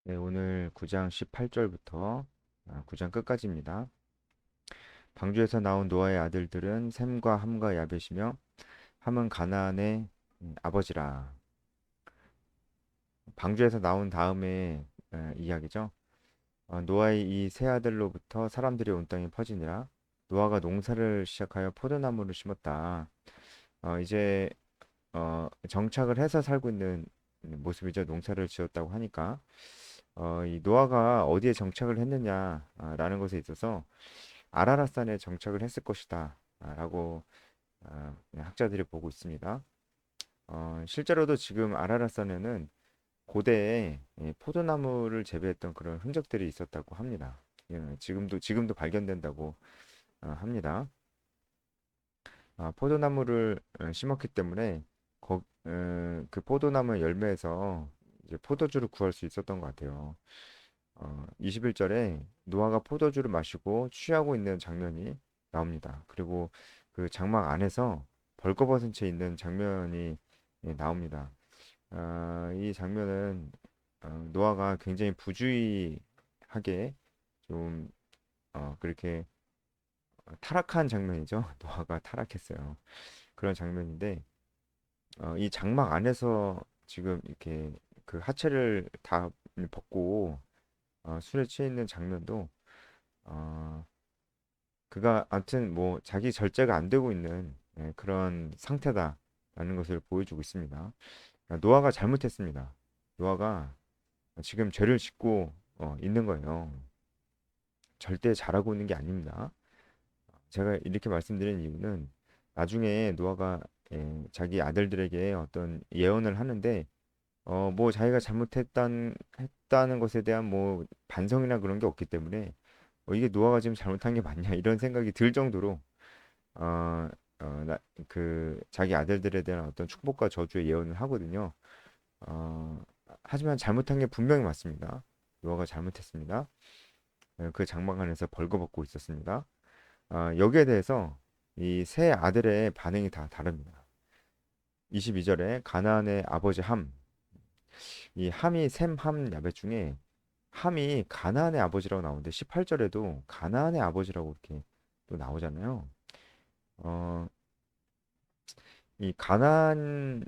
네, 오늘 9장 18절부터 9장 끝까지입니다. 방주에서 나온 노아의 아들들은 셈과 함과 야벳이며 함은 가나안의 아버지라. 방주에서 나온 다음에 이야기죠. 노아의 이 세 아들로부터 사람들이 온 땅에 퍼지니라. 노아가 농사를 시작하여 포도나무를 심었다. 이제 정착을 해서 살고 있는 모습이죠. 농사를 지었다고 하니까. 이 노아가 어디에 정착을 했느냐라는 것에 있어서 아라랏산에 정착을 했을 것이다 라고 학자들이 보고 있습니다. 실제로도 지금 아라랏산에는 고대에 포도나무를 재배했던 그런 흔적들이 있었다고 합니다. 지금도 발견된다고 합니다. 포도나무를 심었기 때문에 그 포도나무 열매에서 이제 포도주를 구할 수 있었던 것 같아요. 21절에 노아가 포도주를 마시고 취하고 있는 장면이 나옵니다. 그리고 그 장막 안에서 벌거벗은 채 있는 장면이 나옵니다. 이 장면은 노아가 굉장히 부주의하게 좀 그렇게 타락한 장면이죠. 노아가 타락했어요. 그런 장면인데 이 장막 안에서 지금 이렇게 그 하체를 다 벗고 술에 취해 있는 장면도 어, 그가 아무튼 뭐 자기 절제가 안 되고 있는 그런 상태다라는 것을 보여주고 있습니다. 노아가 잘못했습니다. 노아가 지금 죄를 짓고 있는 거예요. 절대 잘하고 있는 게 아닙니다. 제가 이렇게 말씀드린 이유는 나중에 노아가 자기 아들들에게 어떤 예언을 하는데 뭐 자기가 했다는 것에 대한 뭐 반성이나 그런 게 없기 때문에 이게 노아가 지금 잘못한 게 맞냐 이런 생각이 들 정도로 어, 그 자기 아들들에 대한 어떤 축복과 저주의 예언을 하거든요. 어, 하지만 잘못한 게 분명히 맞습니다. 노아가 잘못했습니다. 그 장막 안에서 벌거벗고 있었습니다. 여기에 대해서 이 세 아들의 반응이 다 다릅니다. 22절에 가나안의 아버지 함, 이 함이 셈, 함, 야벳 중에 함이 가나안의 아버지라고 나오는데 18절에도 가나안의 아버지라고 이렇게 또 나오잖아요. 어, 이 가나안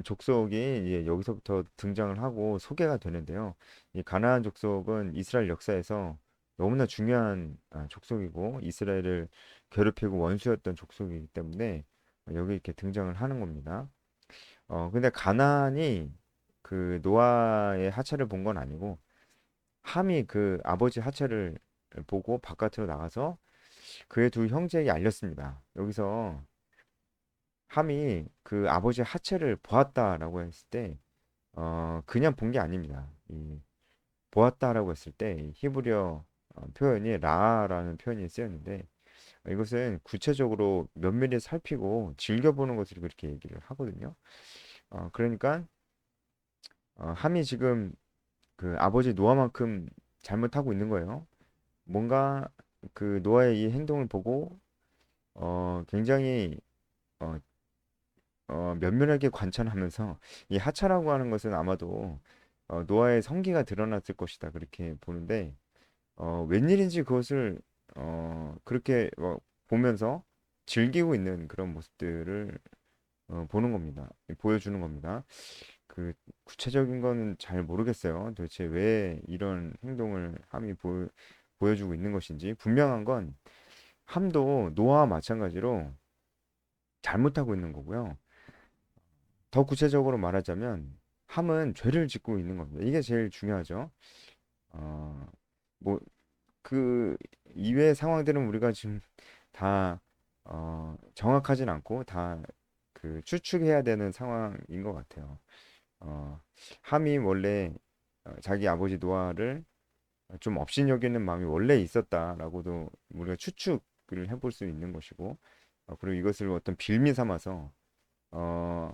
족속이 이제 여기서부터 등장을 하고 소개가 되는데요. 이 가나안 족속은 이스라엘 역사에서 너무나 중요한 족속이고 이스라엘을 괴롭히고 원수였던 족속이기 때문에 여기 이렇게 등장을 하는 겁니다. 근데 가나안이 그 노아의 하체를 본 건 아니고 함이 그 아버지 하체를 보고 바깥으로 나가서 그의 두 형제에게 알렸습니다. 여기서 함이 그 아버지의 하체를 보았다라고 했을 때, 그냥 본 게 아닙니다. 이 보았다라고 했을 때 이 히브리어 표현이 라라는 표현이 쓰였는데 이것은 구체적으로 면밀히 살피고 즐겨보는 것을 그렇게 얘기를 하거든요. 그러니까 함이 지금 그 아버지 노아만큼 잘못하고 있는 거예요. 뭔가 그 노아의 이 행동을 보고 굉장히 어, 면밀하게 관찰하면서 이 하차라고 하는 것은 아마도 노아의 성기가 드러났을 것이다 그렇게 보는데 웬일인지 그것을 그렇게 보면서 즐기고 있는 그런 모습들을 보는 겁니다. 보여주는 겁니다. 그 구체적인 거는 잘 모르겠어요. 도대체 왜 이런 행동을 보여주고 있는 것인지 분명한 건 함도 노아와 마찬가지로 잘못하고 있는 거고요. 더 구체적으로 말하자면 함은 죄를 짓고 있는 겁니다. 이게 제일 중요하죠. 어, 뭐 그 이외의 상황들은 우리가 지금 다 정확하진 않고 다 그 추측해야 되는 상황인 것 같아요. 어, 함이 원래 자기 아버지 노아를 좀 업신여기는 마음이 원래 있었다라고도 우리가 추측을 해볼 수 있는 것이고, 그리고 이것을 어떤 빌미 삼아서 어,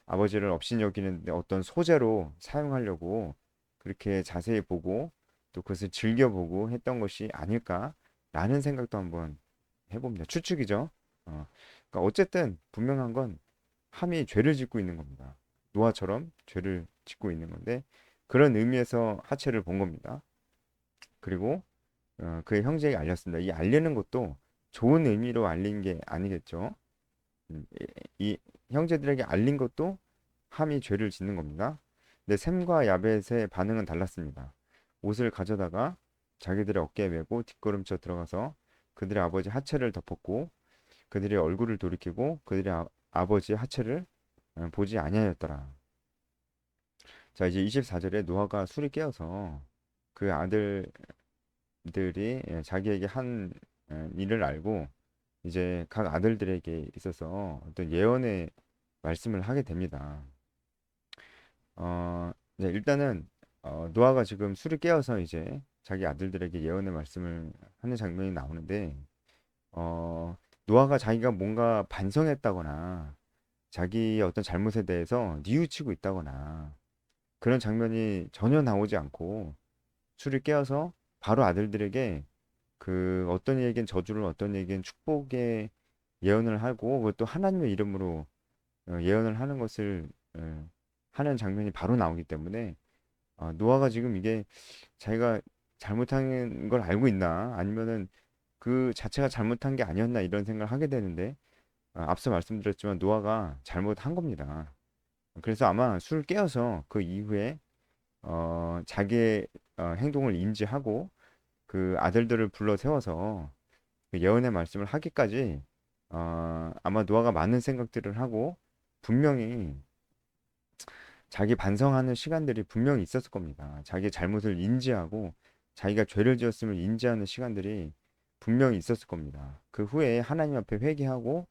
아버지를 업신여기는 어떤 소재로 사용하려고 그렇게 자세히 보고 또 그것을 즐겨보고 했던 것이 아닐까라는 생각도 한번 해봅니다. 추측이죠. 그러니까 어쨌든 분명한 건 함이 죄를 짓고 있는 겁니다. 노아처럼 죄를 짓고 있는 건데 그런 의미에서 하체를 본 겁니다. 그리고 그의 형제에게 알렸습니다. 이 알리는 것도 좋은 의미로 알린 게 아니겠죠. 이 형제들에게 알린 것도 함이 죄를 짓는 겁니다. 근데 셈과 야벳의 반응은 달랐습니다. 옷을 가져다가 자기들의 어깨에 메고 뒷걸음쳐 들어가서 그들의 아버지 하체를 덮었고 그들의 얼굴을 돌이키고 그들의 아버지 하체를 보지 아니하였더라. 자, 이제 24절에 노아가 술이 깨어서 그 아들들이 자기에게 한 일을 알고 이제 각 아들들에게 있어서 어떤 예언의 말씀을 하게 됩니다. 이제 일단은 노아가 지금 술이 깨어서 이제 자기 아들들에게 예언의 말씀을 하는 장면이 나오는데 어, 노아가 자기가 뭔가 반성했다거나 자기의 어떤 잘못에 대해서 뉘우치고 있다거나 그런 장면이 전혀 나오지 않고 술이 깨어서 바로 아들들에게 그 어떤 이에겐 저주를 어떤 이에겐 축복의 예언을 하고 그것도 하나님의 이름으로 예언을 하는 것을 하는 장면이 바로 나오기 때문에 노아가 지금 이게 자기가 잘못한 걸 알고 있나 아니면은 그 자체가 잘못한 게 아니었나 이런 생각을 하게 되는데 앞서 말씀드렸지만 노아가 잘못한 겁니다. 그래서 아마 술 깨어서 그 이후에 자기의 행동을 인지하고 그 아들들을 불러 세워서 그 예언의 말씀을 하기까지 아마 노아가 많은 생각들을 하고 분명히 자기 반성하는 시간들이 분명히 있었을 겁니다. 자기 잘못을 인지하고 자기가 죄를 지었음을 인지하는 시간들이 분명히 있었을 겁니다. 그 후에 하나님 앞에 회개하고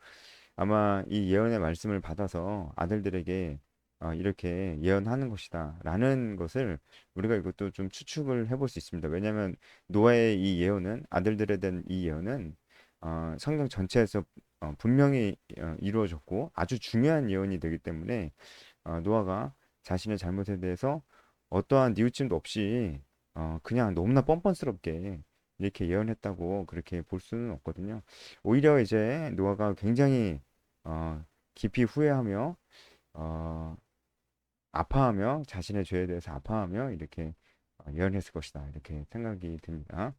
아마 이 예언의 말씀을 받아서 아들들에게 이렇게 예언하는 것이다 라는 것을 우리가 이것도 좀 추측을 해볼 수 있습니다. 왜냐하면 노아의 이 예언은 아들들에 대한 이 예언은 성경 전체에서 분명히 이루어졌고 아주 중요한 예언이 되기 때문에 노아가 자신의 잘못에 대해서 어떠한 뉘우침도 없이 그냥 너무나 뻔뻔스럽게 이렇게 예언했다고 그렇게 볼 수는 없거든요. 오히려 이제 노아가 굉장히 깊이 후회하며 어, 아파하며 자신의 죄에 대해서 아파하며 이렇게 예언했을 것이다 이렇게 생각이 듭니다.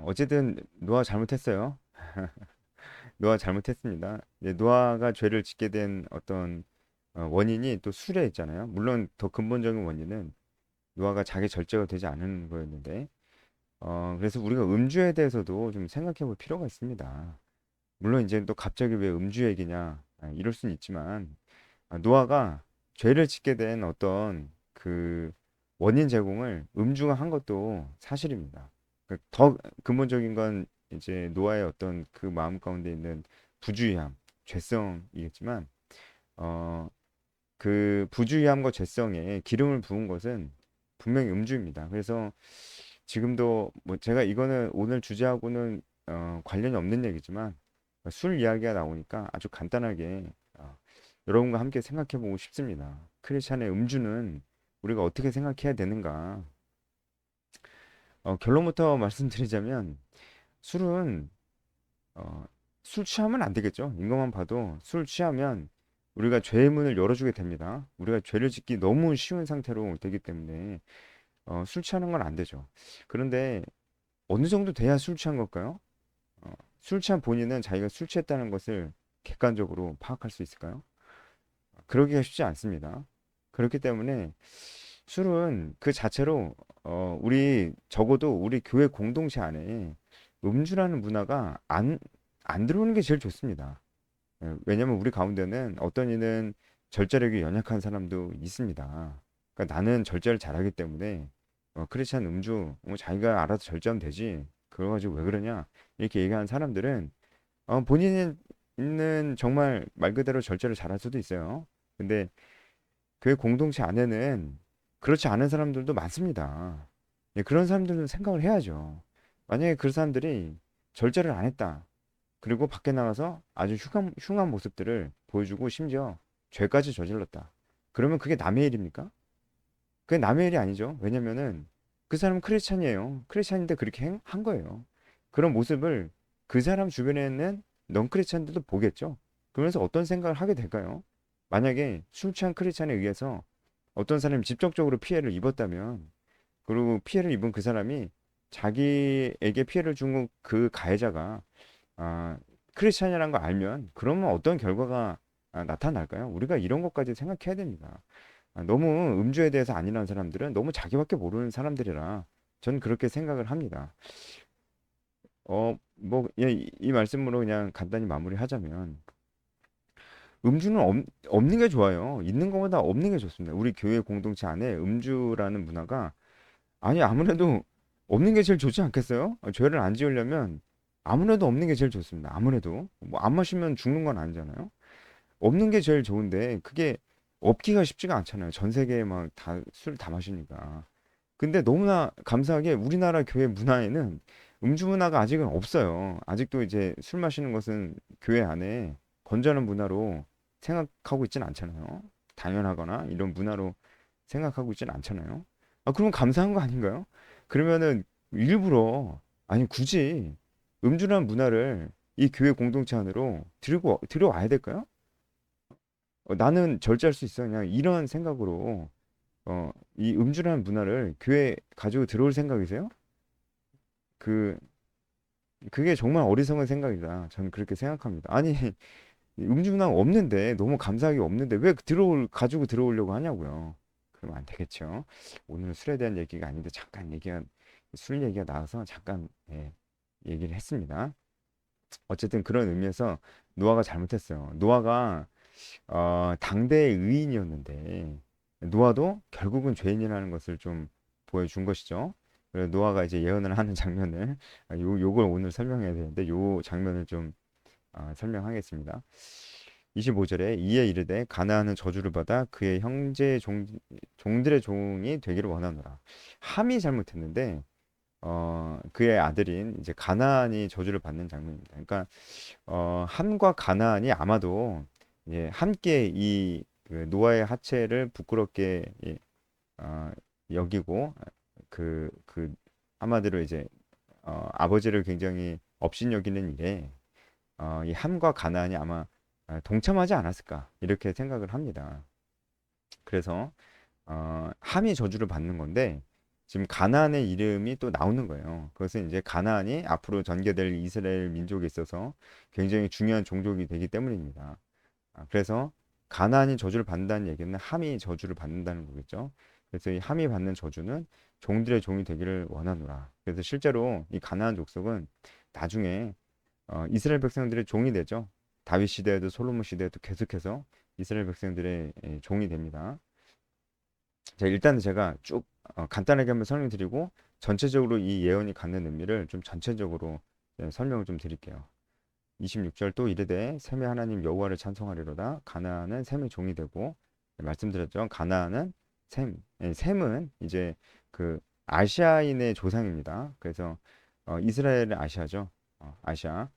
어쨌든 노아 잘못했어요. 노아 잘못했습니다. 이제 노아가 죄를 짓게 된 어떤 원인이 또 술에 있잖아요. 물론 더 근본적인 원인은 노아가 자기 절제가 되지 않은 거였는데, 그래서 우리가 음주에 대해서도 좀 생각해 볼 필요가 있습니다. 물론 이제 또 갑자기 왜 음주 얘기냐, 이럴 수는 있지만, 노아가 죄를 짓게 된 어떤 그 원인 제공을 음주가 한 것도 사실입니다. 더 근본적인 건 이제 노아의 어떤 그 마음 가운데 있는 부주의함, 죄성이겠지만, 어, 그 부주의함과 죄성에 기름을 부은 것은 분명히 음주입니다. 그래서 지금도 뭐 제가 이거는 오늘 주제하고는 관련이 없는 얘기지만 술 이야기가 나오니까 아주 간단하게 여러분과 함께 생각해 보고 싶습니다. 크리스찬의 음주는 우리가 어떻게 생각해야 되는가? 결론부터 말씀드리자면 술은 어, 술 취하면 안 되겠죠. 이것만 봐도 술 취하면 우리가 죄의 문을 열어주게 됩니다. 우리가 죄를 짓기 너무 쉬운 상태로 되기 때문에 술 취하는 건 안 되죠. 그런데 어느 정도 돼야 술 취한 걸까요? 술 취한 본인은 자기가 술 취했다는 것을 객관적으로 파악할 수 있을까요? 그러기가 쉽지 않습니다. 그렇기 때문에 술은 그 자체로 우리 적어도 우리 교회 공동체 안에 음주라는 문화가 안 들어오는 게 제일 좋습니다. 왜냐면 우리 가운데는 어떤 이는 절제력이 연약한 사람도 있습니다. 그러니까 나는 절제를 잘하기 때문에 크리스찬 음주 뭐 자기가 알아서 절제하면 되지. 그거 가지고 왜 그러냐 이렇게 얘기하는 사람들은 본인은 있는 정말 말 그대로 절제를 잘할 수도 있어요. 근데 교회 공동체 안에는 그렇지 않은 사람들도 많습니다. 예, 그런 사람들은 생각을 해야죠. 만약에 그 사람들이 절제를 안 했다. 그리고 밖에 나가서 아주 흉한 모습들을 보여주고 심지어 죄까지 저질렀다. 그러면 그게 남의 일입니까? 그게 남의 일이 아니죠. 왜냐면은 그 사람은 크리스찬이에요. 크리스찬인데 그렇게 한 거예요. 그런 모습을 그 사람 주변에 있는 넌 크리스찬들도 보겠죠. 그러면서 어떤 생각을 하게 될까요? 만약에 술 취한 크리스찬에 의해서 어떤 사람이 직접적으로 피해를 입었다면, 그리고 피해를 입은 그 사람이 자기에게 피해를 준 그 가해자가 아, 크리스찬이라는 거 알면 그러면 어떤 결과가 나타날까요? 우리가 이런 것까지 생각해야 됩니다. 너무 음주에 대해서 아니라는 사람들은 너무 자기밖에 모르는 사람들이라 저는 그렇게 생각을 합니다. 뭐, 예, 이 말씀으로 그냥 간단히 마무리하자면 음주는 없는 게 좋아요. 있는 것보다 없는 게 좋습니다. 우리 교회 공동체 안에 음주라는 문화가 아니 아무래도 없는 게 제일 좋지 않겠어요? 죄를 안 지으려면 아무래도 없는 게 제일 좋습니다. 아무래도 뭐 안 마시면 죽는 건 아니잖아요. 없는 게 제일 좋은데 그게 없기가 쉽지가 않잖아요. 전 세계에 막 다 술 다 마시니까. 근데 너무나 감사하게 우리나라 교회 문화에는 음주 문화가 아직은 없어요. 아직도 이제 술 마시는 것은 교회 안에 건전한 문화로 생각하고 있진 않잖아요. 당연하거나 이런 문화로 생각하고 있진 않잖아요. 그럼 감사한 거 아닌가요? 그러면은 일부러 아니 굳이 음주란 문화를 이 교회 공동체 안으로 들여와야 될까요? 나는 절제할 수 있어. 그냥 이런 생각으로 이 음주라는 문화를 교회 가지고 들어올 생각이세요? 그 그게 정말 어리석은 생각이다. 저는 그렇게 생각합니다. 아니 음주 문화가 없는데 너무 감사하게 없는데 왜 가지고 들어오려고 하냐고요. 그러면 안 되겠죠. 오늘은 술에 대한 얘기가 아닌데 잠깐 술 얘기가 나와서 잠깐 얘기를 했습니다. 어쨌든 그런 의미에서 노아가 잘못했어요. 노아가 당대의 의인이었는데 노아도 결국은 죄인이라는 것을 좀 보여준 것이죠. 그래서 노아가 이제 예언을 하는 장면을 요걸 오늘 설명해야 되는데 요 장면을 좀 설명하겠습니다. 25절에 이에 이르되 가나안은 저주를 받아 그의 형제 종들의 종이 되기를 원하노라. 함이 잘못했는데 그의 아들인 이제 가나안이 저주를 받는 장면입니다. 그러니까 함과 가나안이 아마도 함께 그 노아의 하체를 부끄럽게 어, 여기고 그 한마디로 이제 아버지를 굉장히 업신여기는 일에 이 함과 가나안이 아마 동참하지 않았을까 이렇게 생각을 합니다. 그래서 함이 저주를 받는 건데 지금 가나안의 이름이 또 나오는 거예요. 그것은 이제 가나안이 앞으로 전개될 이스라엘 민족에 있어서 굉장히 중요한 종족이 되기 때문입니다. 그래서 가나안이 저주를 받는다는 얘기는 함이 저주를 받는다는 거겠죠. 그래서 이 함이 받는 저주는 종들의 종이 되기를 원하노라. 그래서 실제로 이 가나안 족속은 나중에 이스라엘 백성들의 종이 되죠. 다윗 시대에도 솔로몬 시대에도 계속해서 이스라엘 백성들의 종이 됩니다. 자, 일단은 제가 쭉 간단하게 한번 설명드리고 전체적으로 이 예언이 갖는 의미를 좀 전체적으로 설명을 좀 드릴게요. 26절 또 이르되 셈의 하나님 여호와를 찬송하리로다. 가나안은 셈의 종이 되고 말씀드렸죠. 가나안은 셈은 이제 그 아시아인의 조상입니다. 그래서 이스라엘은 아시아죠. 아시아.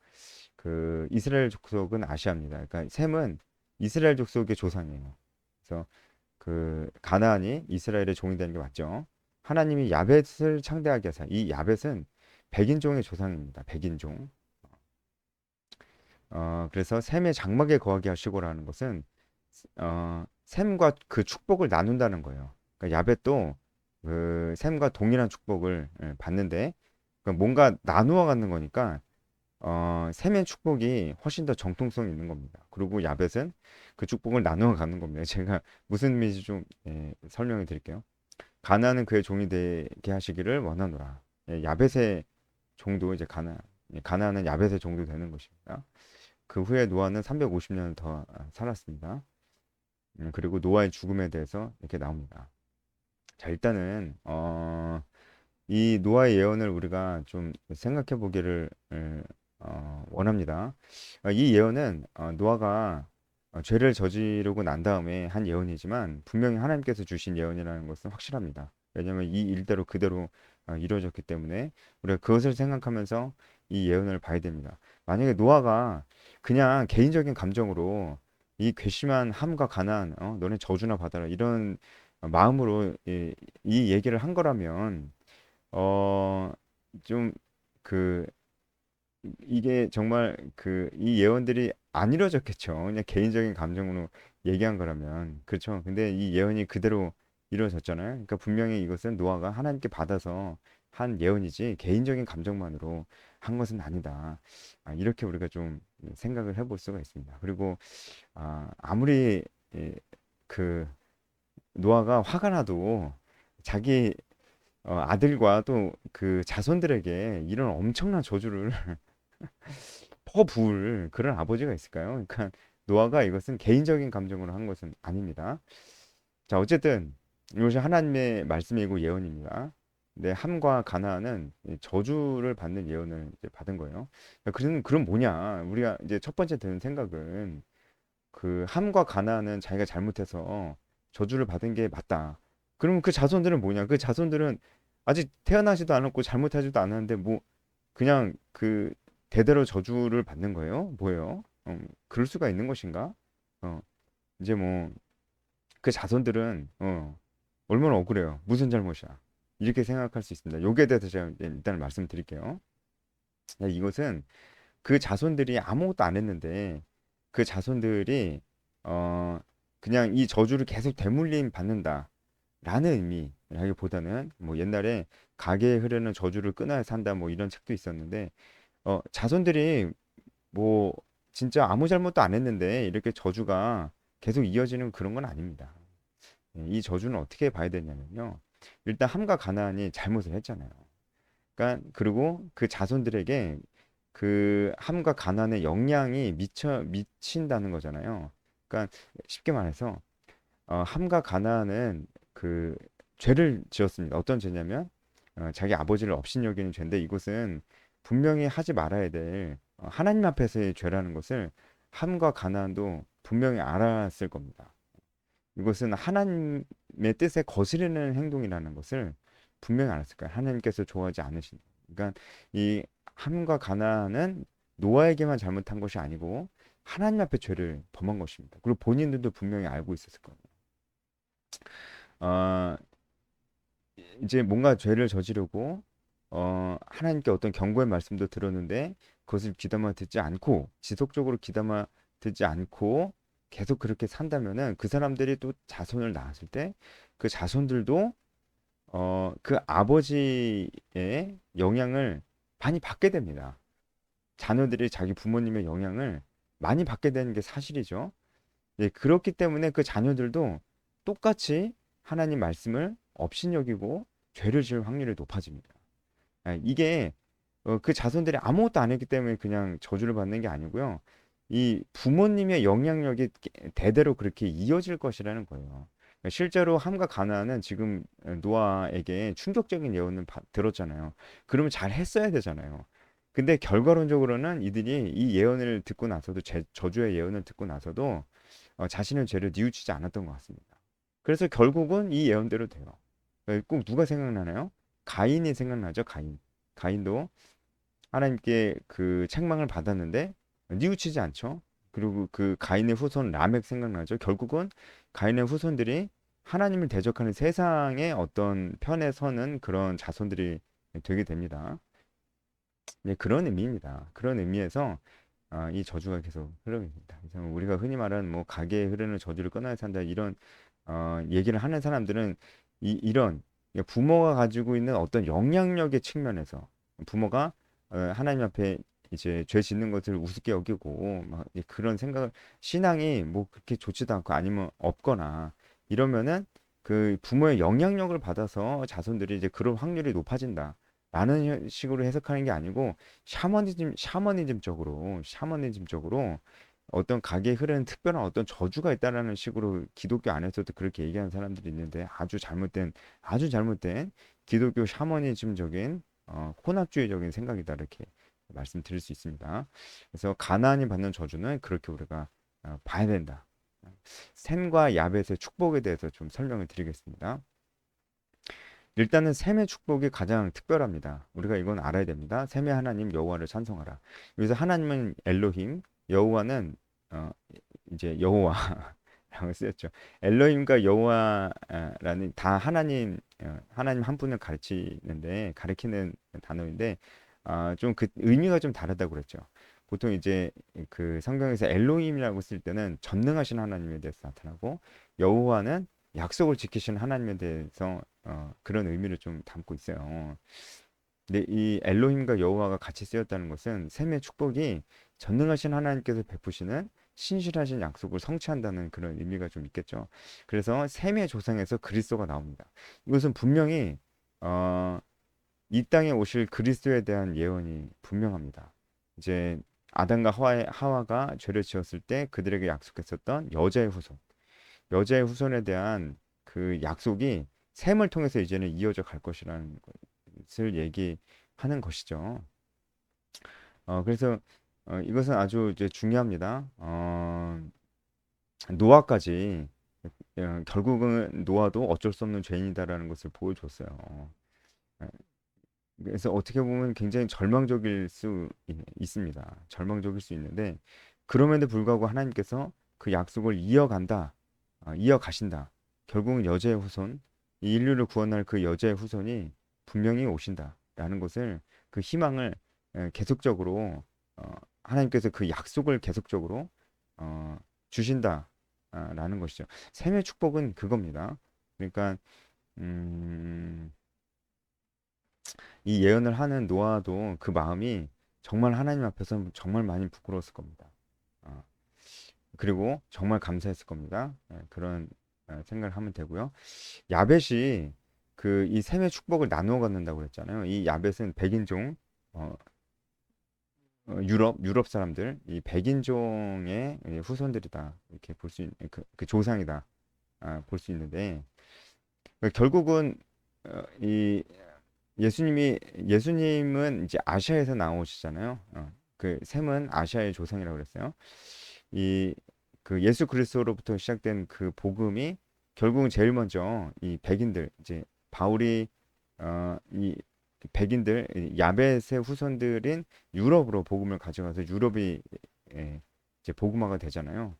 그 이스라엘 족속은 아시아입니다. 그러니까 셈은 이스라엘 족속의 조상이에요. 그래서 그 가나안이 이스라엘의 종이 되는 게 맞죠. 하나님이 야벳을 창대하게 하사 이 야벳은 백인종의 조상입니다. 백인종. 그래서 셈의 장막에 거하게 하시고라는 것은 셈과 그 축복을 나눈다는 거예요. 그러니까 야벳도 그 셈과 동일한 축복을 받는데 그러니까 뭔가 나누어 갖는 거니까 셈의 축복이 훨씬 더 정통성이 있는 겁니다. 그리고 야벳은 그 축복을 나누어 가는 겁니다. 제가 무슨 의미인지 좀 설명해 드릴게요. 가나안은 그의 종이 되게 하시기를 원하노라. 야벳의 종도 이제 가나안은 야벳의 종도 되는 것입니다. 그 후에 노아는 350년을 더 살았습니다. 그리고 노아의 죽음에 대해서 이렇게 나옵니다. 자, 일단은 이 노아의 예언을 우리가 좀 생각해 보기를 원합니다. 이 예언은 노아가 죄를 저지르고 난 다음에 한 예언이지만 분명히 하나님께서 주신 예언이라는 것은 확실합니다. 왜냐하면 이 일대로 그대로 이루어졌기 때문에 우리가 그것을 생각하면서 이 예언을 봐야 됩니다. 만약에 노아가 그냥 개인적인 감정으로 이 괘씸한 함과 가난, 너네 저주나 받아라 이런 마음으로 이 얘기를 한 거라면 어, 좀 그 이게 정말 그 이 예언들이 안 이루어졌겠죠. 그냥 개인적인 감정으로 얘기한 거라면 그렇죠. 근데 이 예언이 그대로 이루어졌잖아요. 그러니까 분명히 이것은 노아가 하나님께 받아서 한 예언이지 개인적인 감정만으로 한 것은 아니다. 이렇게 우리가 좀 생각을 해볼 수가 있습니다. 그리고 아무리 예, 그 노아가 화가 나도 자기 아들과 또 그 자손들에게 이런 엄청난 저주를 퍼부을 그런 아버지가 있을까요? 그러니까 노아가 이것은 개인적인 감정으로 한 것은 아닙니다. 자, 어쨌든 이것이 하나님의 말씀이고 예언입니다. 근데 함과 가나안은 이 저주를 받는 예언을 이제 받은 거예요. 그럼 뭐냐? 우리가 이제 첫 번째 드는 생각은 그 함과 가나안은 자기가 잘못해서 저주를 받은 게 맞다. 그러면 그 자손들은 뭐냐? 그 자손들은 아직 태어나지도 않았고 잘못하지도 않았는데 뭐 그냥 그 대대로 저주를 받는 거예요? 뭐예요? 그럴 수가 있는 것인가? 어, 이제 뭐 그 자손들은 얼마나 억울해요. 무슨 잘못이야? 이렇게 생각할 수 있습니다. 여기에 대해서 제가 일단 말씀드릴게요. 이것은 그 자손들이 아무것도 안 했는데 그 자손들이 어 그냥 이 저주를 계속 대물림 받는다라는 의미라기보다는 뭐 옛날에 가게에 흐르는 저주를 끊어야 산다 뭐 이런 책도 있었는데 자손들이 뭐 진짜 아무 잘못도 안 했는데 이렇게 저주가 계속 이어지는 그런 건 아닙니다. 이 저주는 어떻게 봐야 되냐면요. 일단 함과 가나안이 잘못을 했잖아요. 그러니까 그리고 그 자손들에게 그 함과 가난의 영향이 미친다는 거잖아요. 그러니까 쉽게 말해서 함과 가난은 그 죄를 지었습니다. 어떤 죄냐면 자기 아버지를 업신여기는 죄인데 이것은 분명히 하지 말아야 될 하나님 앞에서의 죄라는 것을 함과 가난도 분명히 알았을 겁니다. 이것은 하나님의 뜻에 거스르는 행동이라는 것을 분명히 알았을 거예요. 하나님께서 좋아하지 않으신. 그러니까 이 함과 가나안은 노아에게만 잘못한 것이 아니고 하나님 앞에 죄를 범한 것입니다. 그리고 본인들도 분명히 알고 있었을 거예요. 어, 이제 뭔가 죄를 저지르고 하나님께 어떤 경고의 말씀도 들었는데 그것을 귀담아 듣지 않고 지속적으로 귀담아 듣지 않고 계속 그렇게 산다면은 그 사람들이 또 자손을 낳았을 때 그 자손들도 그 아버지의 영향을 많이 받게 됩니다. 자녀들이 자기 부모님의 영향을 많이 받게 되는 게 사실이죠. 예, 그렇기 때문에 그 자녀들도 똑같이 하나님 말씀을 업신여기고 죄를 지을 확률이 높아집니다. 이게 그 자손들이 아무것도 안 했기 때문에 그냥 저주를 받는 게 아니고요. 이 부모님의 영향력이 대대로 그렇게 이어질 것이라는 거예요. 실제로 함과 가나안은 지금 노아에게 충격적인 예언을 들었잖아요. 그러면 잘 했어야 되잖아요. 근데 결과론적으로는 이들이 이 예언을 듣고 나서도 저주의 예언을 듣고 나서도 자신의 죄를 뉘우치지 않았던 것 같습니다. 그래서 결국은 이 예언대로 돼요. 꼭 누가 생각나나요? 가인이 생각나죠, 가인. 가인도 하나님께 그 책망을 받았는데 뉘우치지 않죠. 그리고 그 가인의 후손 라멕 생각나죠. 결국은 가인의 후손들이 하나님을 대적하는 세상의 어떤 편에 서는 그런 자손들이 되게 됩니다. 네, 그런 의미입니다. 그런 의미에서 이 저주가 계속 흐릅니다. 그래서 우리가 흔히 말하는 뭐 가게에 흐르는 저주를 끊어야 산다 이런 얘기를 하는 사람들은 이런 부모가 가지고 있는 어떤 영향력의 측면에서 부모가 하나님 앞에 이제 죄 짓는 것을 우습게 여기고 막 그런 생각을 신앙이 뭐 그렇게 좋지도 않고 아니면 없거나 이러면은 그 부모의 영향력을 받아서 자손들이 이제 그럴 확률이 높아진다. 라는 식으로 해석하는 게 아니고 샤머니즘적으로 어떤 가게에 흐르는 특별한 어떤 저주가 있다라는 식으로 기독교 안에서도 그렇게 얘기하는 사람들이 있는데 아주 잘못된 기독교 샤머니즘적인 혼합주의적인 생각이다 이렇게 말씀드릴 수 있습니다. 그래서 가나안이 받는 저주는 그렇게 우리가 봐야 된다. 셈과 야벳의 축복에 대해서 좀 설명을 드리겠습니다. 일단은 셈의 축복이 가장 특별합니다. 우리가 이건 알아야 됩니다. 셈의 하나님 여호와를 찬송하라. 여기서 하나님은 엘로힘, 여호와는 어, 이제 여호와라고 쓰였죠. 엘로힘과 여호와라는 다 하나님 한 분을 가리키는 단어인데 좀 그 의미가 좀 다르다고 그랬죠. 보통 이제 그 성경에서 엘로힘이라고 쓸 때는 전능하신 하나님에 대해서 나타나고 여호와는 약속을 지키시는 하나님에 대해서 그런 의미를 좀 담고 있어요. 근데 이 엘로힘과 여호와가 같이 쓰였다는 것은 셈의 축복이 전능하신 하나님께서 베푸시는 신실하신 약속을 성취한다는 그런 의미가 좀 있겠죠. 그래서 셈의 조상에서 그리스도가 나옵니다. 이것은 분명히 어, 이 땅에 오실 그리스도에 대한 예언이 분명합니다. 이제 아담과 하와가 죄를 지었을 때 그들에게 약속했었던 여자의 후손에 대한 그 약속이 셈을 통해서 이제는 이어져 갈 것이라는 것을 얘기하는 것이죠. 그래서 이것은 아주 이제 중요합니다. 노아까지 결국은 노아도 어쩔 수 없는 죄인이다라는 것을 보여줬어요. 그래서 어떻게 보면 굉장히 절망적일 수 있습니다. 절망적일 수 있는데 그럼에도 불구하고 하나님께서 그 약속을 이어가신다. 결국은 여자의 후손, 이 인류를 구원할 그 여자의 후손이 분명히 오신다라는 것을 그 희망을 계속적으로 어, 하나님께서 그 약속을 계속적으로 어, 주신다라는 것이죠. 셈의 축복은 그겁니다. 그러니까 음, 이 예언을 하는 노아도 그 마음이 정말 하나님 앞에서 정말 많이 부끄러웠을 겁니다. 어, 그리고 정말 감사했을 겁니다. 그런 생각을 하면 되고요. 야벳이 그 이 셈의 축복을 나누어 갖는다고 그랬잖아요. 이 야벳은 백인종 유럽 사람들 이 백인종의 후손들이다 이렇게 볼 수 있는 그 조상이다 볼 수 있는데 결국은 이 예수님은 이제 아시아에서 나오시잖아요. 그 셈은 아시아의 조상이라고 그랬어요. 이 그 예수 그리스도로부터 시작된 그 복음이 결국은 제일 먼저 이 백인들 이제 바울이 이 백인들 이 야벳의 후손들인 유럽으로 복음을 가져가서 유럽이 예, 이제 복음화가 되잖아요.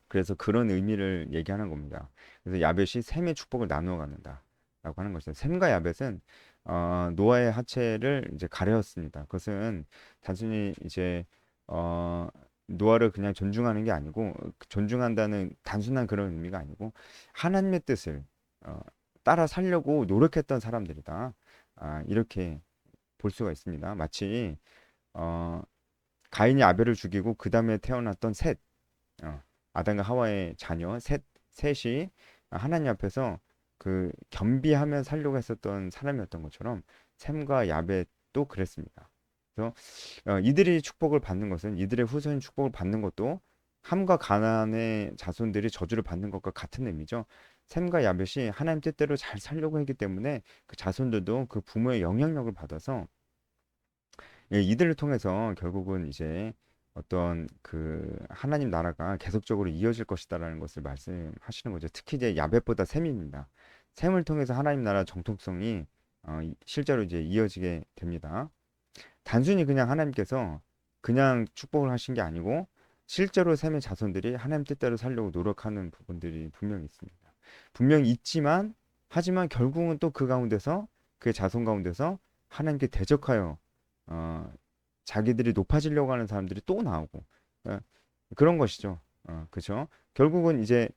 그래서 그런 의미를 얘기하는 겁니다. 그래서 야벳이 셈의 축복을 나누어 갖는다라고 하는 것이죠. 셈과 야벳은 노아의 하체를 이제 가려웠습니다. 그것은 단순히 이제 어, 노아를 그냥 존중하는 게 아니고 존중한다는 단순한 그런 의미가 아니고 하나님의 뜻을 어, 따라 살려고 노력했던 사람들이다. 이렇게 볼 수가 있습니다. 마치 어, 가인이 아벨을 죽이고 그 다음에 태어났던 셋, 아담과 하와의 자녀 셋이 하나님 앞에서 그 겸비하며 살려고 했었던 사람이었던 것처럼 셈과 야벳도 그랬습니다. 그래서 이들이 축복을 받는 것은 이들의 후손인 축복을 받는 것도 함과 가나안의 자손들이 저주를 받는 것과 같은 의미죠. 셈과 야벳이 하나님 뜻대로 잘 살려고 했기 때문에 그 자손들도 그 부모의 영향력을 받아서 이들을 통해서 결국은 이제 어떤 그 하나님 나라가 계속적으로 이어질 것이다라는 것을 말씀하시는 거죠. 특히 이제 야벳보다 셈입니다. 셈을 통해서 하나님 나라 정통성이 실제로 이제 이어지게 됩니다. 단순히 그냥 하나님께서 그냥 축복을 하신 게 아니고 실제로 셈의 자손들이 하나님 뜻대로 살려고 노력하는 부분들이 분명히 있습니다. 분명히 있지만 하지만 결국은 또 그 가운데서 그 자손 가운데서 하나님께 대적하여 어, 자기들이 높아지려고 하는 사람들이 또 나오고 어, 그런 것이죠. 그렇죠? 결국은 이제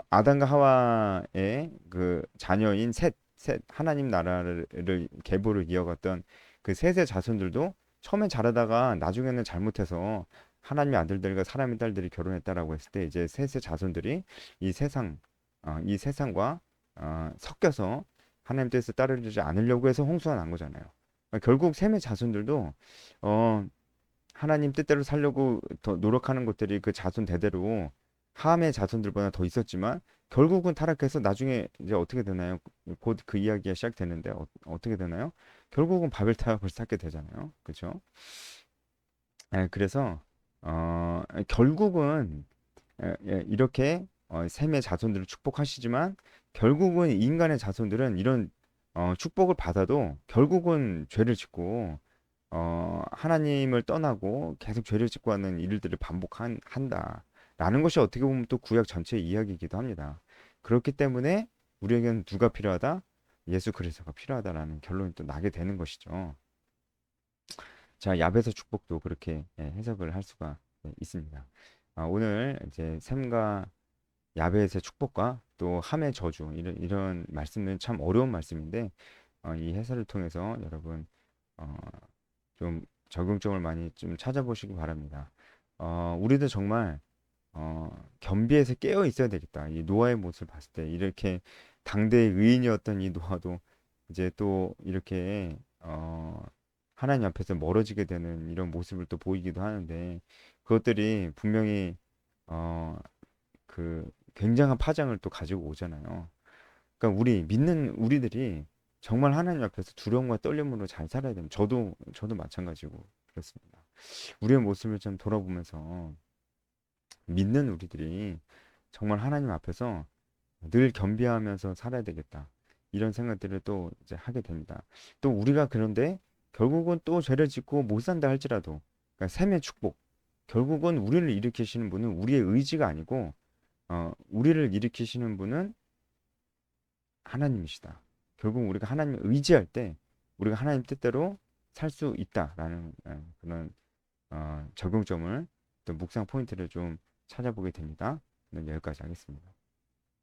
아담과 하와의 그 자녀인 셋 하나님 나라를 계보를 이어갔던 그 셋의 자손들도 처음엔 잘하다가 나중에는 잘못해서 하나님의 아들들과 사람의 딸들이 결혼했다라고 했을 때 이제 셋의 자손들이 이 세상 이 세상과 섞여서 하나님 뜻을 따르지 않으려고 해서 홍수가 난 거잖아요. 결국 셈의 자손들도 어, 하나님 뜻대로 살려고 더 노력하는 것들이 그 자손 대대로 함의 자손들보다 더 있었지만 결국은 타락해서 나중에 이제 어떻게 되나요? 곧 그 이야기가 시작되는데 떻게 되나요? 결국은 바벨 타락을 쌓게 되잖아요. 그렇죠? 그래서 결국은 이렇게 셈의 자손들을 축복하시지만 결국은 인간의 자손들은 이런 축복을 받아도 결국은 죄를 짓고 하나님을 떠나고 계속 죄를 짓고 하는 일들을 반복한다라는 것이 어떻게 보면 또 구약 전체의 이야기이기도 합니다. 그렇기 때문에 우리에게는 누가 필요하다? 예수 그리스도가 필요하다라는 결론이 또 나게 되는 것이죠. 자, 야베서 축복도 그렇게 해석을 할 수가 있습니다. 오늘 이제 셈과 야벳의 축복과 또 함의 저주 이런 말씀은 참 어려운 말씀인데 이 해설을 통해서 여러분 어, 좀 적용점을 많이 좀 찾아보시기 바랍니다. 우리도 정말 겸비해서 깨어 있어야 되겠다. 이 노아의 모습을 봤을 때 이렇게 당대의 의인이었던 이 노아도 이제 또 이렇게 하나님 앞에서 멀어지게 되는 이런 모습을 또 보이기도 하는데 그것들이 분명히 어, 그 굉장한 파장을 또 가지고 오잖아요. 그러니까 우리 믿는 우리들이 정말 하나님 앞에서 두려움과 떨림으로 잘 살아야 됩니다. 저도 마찬가지고 그렇습니다. 우리의 모습을 좀 돌아보면서 믿는 우리들이 정말 하나님 앞에서 늘 겸비하면서 살아야 되겠다. 이런 생각들을 또 이제 하게 됩니다. 또 우리가 그런데 결국은 또 죄를 짓고 못 산다 할지라도 그러니까 샘의 축복. 결국은 우리를 일으키시는 분은 우리의 의지가 아니고 우리를 일으키시는 분은 하나님이시다. 결국 우리가 하나님을 의지할 때 우리가 하나님 뜻대로 살 수 있다라는 그런 적용점을 또 묵상 포인트를 좀 찾아보게 됩니다. 오늘 여기까지 하겠습니다.